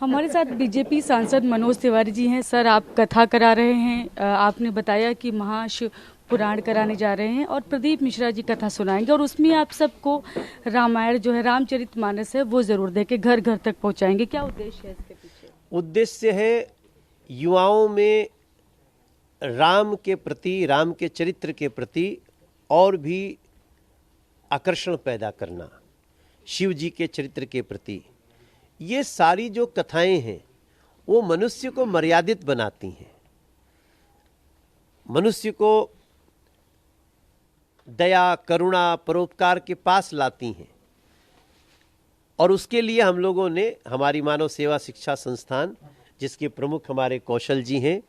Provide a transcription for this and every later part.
हमारे साथ बीजेपी सांसद मनोज तिवारी जी हैं। सर, आप कथा करा रहे हैं। आपने बताया कि महाशिव पुराण कराने जा रहे हैं और प्रदीप मिश्रा जी कथा सुनाएंगे और उसमें आप सबको रामायण जो है, रामचरितमानस है, वो जरूर देके घर घर तक पहुंचाएंगे। क्या उद्देश्य है इसके पीछे? उद्देश्य है युवाओं में राम के प्रति, राम के चरित्र के प्रति और भी आकर्षण पैदा करना, शिव जी के चरित्र के प्रति। ये सारी जो कथाएं हैं वो मनुष्य को मर्यादित बनाती हैं, मनुष्य को दया, करुणा, परोपकार के पास लाती हैं। और उसके लिए हम लोगों ने हमारी मानव सेवा शिक्षा संस्थान, जिसके प्रमुख हमारे कौशल जी हैं,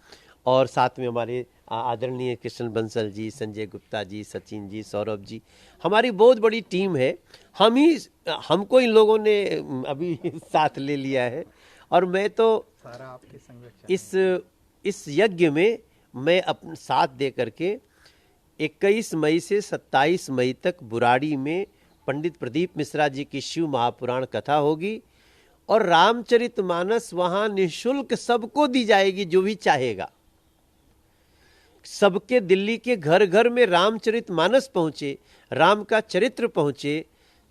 और साथ में हमारे आदरणीय कृष्ण बंसल जी, संजय गुप्ता जी, सचिन जी, सौरभ जी, हमारी बहुत बड़ी टीम है। हमको इन लोगों ने अभी साथ ले लिया है। और मैं तो सारा आपके संरक्षण इस यज्ञ में मैं अपना साथ दे करके 21 मई से 27 मई तक बुराड़ी में पंडित प्रदीप मिश्रा जी की शिव महापुराण कथा होगी और रामचरितमानस वहां निःशुल्क सबको दी जाएगी, जो भी चाहेगा। सबके दिल्ली के घर घर में रामचरितमानस पहुंचे, राम का चरित्र पहुंचे,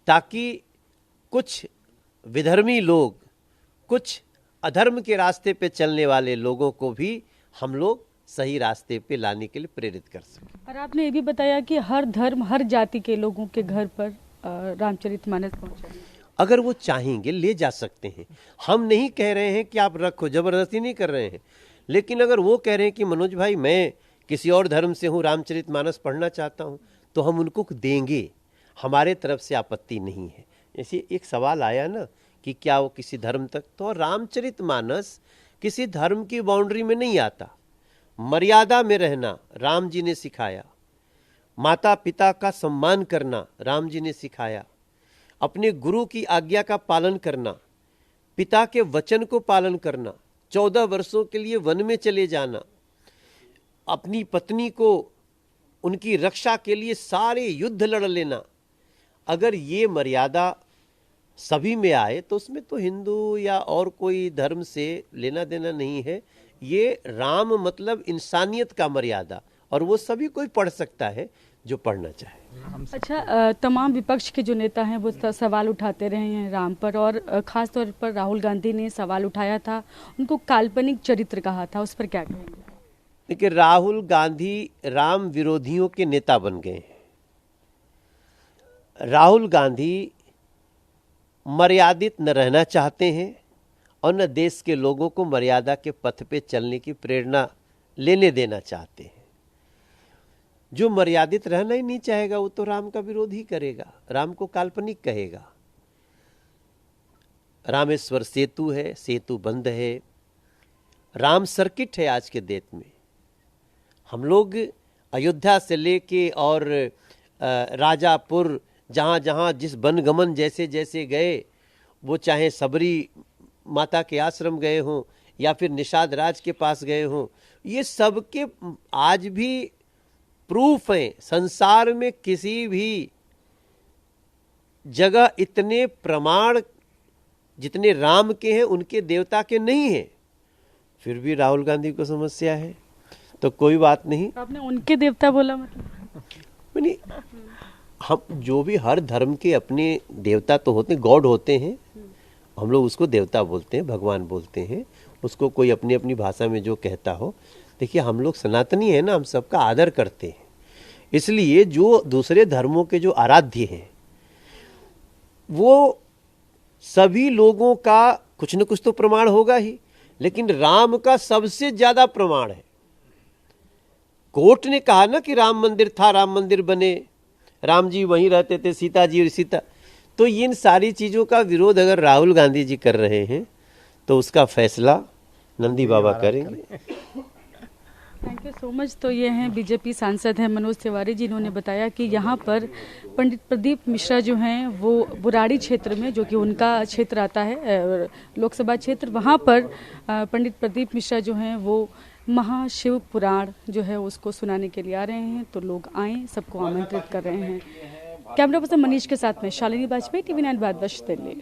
ताकि कुछ विधर्मी लोग, कुछ अधर्म के रास्ते पे चलने वाले लोगों को भी हम लोग सही रास्ते पे लाने के लिए प्रेरित कर सकें। और आपने ये भी बताया कि हर धर्म, हर जाति के लोगों के घर पर रामचरितमानस पहुंचाएंगे। अगर वो चाहेंगे ले जा सकते हैं। हम नहीं कह रहे हैं कि आप रखो, जबरदस्ती नहीं कर रहे हैं। लेकिन अगर वो कह रहे हैं कि मनोज भाई मैं किसी और धर्म से हूँ, रामचरितमानस पढ़ना चाहता हूँ, तो हम उनको देंगे। हमारे तरफ से आपत्ति नहीं है। जैसे एक सवाल आया ना कि क्या वो किसी धर्म तक, तो रामचरितमानस किसी धर्म की बाउंड्री में नहीं आता। मर्यादा में रहना राम जी ने सिखाया, माता पिता का सम्मान करना राम जी ने सिखाया, अपने गुरु की आज्ञा का पालन करना, पिता के वचन को पालन करना, 14 वर्षों के लिए वन में चले जाना, अपनी पत्नी को उनकी रक्षा के लिए सारे युद्ध लड़ लेना। अगर ये मर्यादा सभी में आए तो उसमें तो हिंदू या और कोई धर्म से लेना देना नहीं है। ये राम मतलब इंसानियत का मर्यादा, और वो सभी कोई पढ़ सकता है जो पढ़ना चाहे। अच्छा, तमाम विपक्ष के जो नेता हैं वो सवाल उठाते रहे हैं राम पर, और खास तौर पर राहुल गांधी ने सवाल उठाया था, उनको काल्पनिक चरित्र कहा था। उस पर क्या कहेंगे? देखिए, राहुल गांधी राम विरोधियों के नेता बन गए हैं। राहुल गांधी मर्यादित न रहना चाहते हैं और न देश के लोगों को मर्यादा के पथ पे चलने की प्रेरणा लेने देना चाहते हैं। जो मर्यादित रहना ही नहीं चाहेगा वो तो राम का विरोध ही करेगा, राम को काल्पनिक कहेगा। रामेश्वर सेतु है, सेतु बंद है, राम सर्किट है आज के डेट में। हम लोग अयोध्या से लेके और राजापुर, जहाँ जहाँ जिस बनगमन जैसे जैसे गए, वो चाहे सबरी माता के आश्रम गए हों या फिर निषाद राज के पास गए हों, ये सबके आज भी प्रूफ है। संसार में किसी भी जगह इतने प्रमाण जितने राम के हैं उनके देवता के नहीं हैं। फिर भी राहुल गांधी को समस्या है, तो कोई बात नहीं। आपने उनके देवता बोला, मतलब हम जो भी हर धर्म के अपने देवता तो होते हैं, गॉड होते हैं, हम लोग उसको देवता बोलते हैं, भगवान बोलते हैं, उसको कोई अपनी अपनी भाषा में जो कहता हो। देखिए, हम लोग सनातनी है ना, हम सबका आदर करते हैं। इसलिए जो दूसरे धर्मों के जो आराध्य हैं वो सभी लोगों का कुछ न कुछ तो प्रमाण होगा ही, लेकिन राम का सबसे ज्यादा प्रमाण है। कोर्ट ने कहा ना कि राम मंदिर था, राम मंदिर बने, राम जी वहीं रहते थे, सीता जी और सीता। तो इन सारी चीजों का विरोध अगर राहुल गांधी जी कर रहे हैं तो उसका फैसला नंदी बाबा करेंगे। Thank you so much. तो ये हैं बीजेपी सांसद हैं मनोज तिवारी, जिन्होंने बताया कि यहाँ पर पंडित प्रदीप मिश्रा जो हैं वो बुराड़ी क्षेत्र में, जो कि उनका क्षेत्र आता है लोकसभा क्षेत्र, वहाँ पर पंडित प्रदीप मिश्रा जो हैं वो महाशिव पुराण जो है उसको सुनाने के लिए आ रहे हैं। तो लोग आएँ, सबको आमंत्रित कर रहे हैं। कैमरा पर्सन मनीष के साथ में शालिनी वाजपेयी, TV9 भारतवर्ष दिल्ली।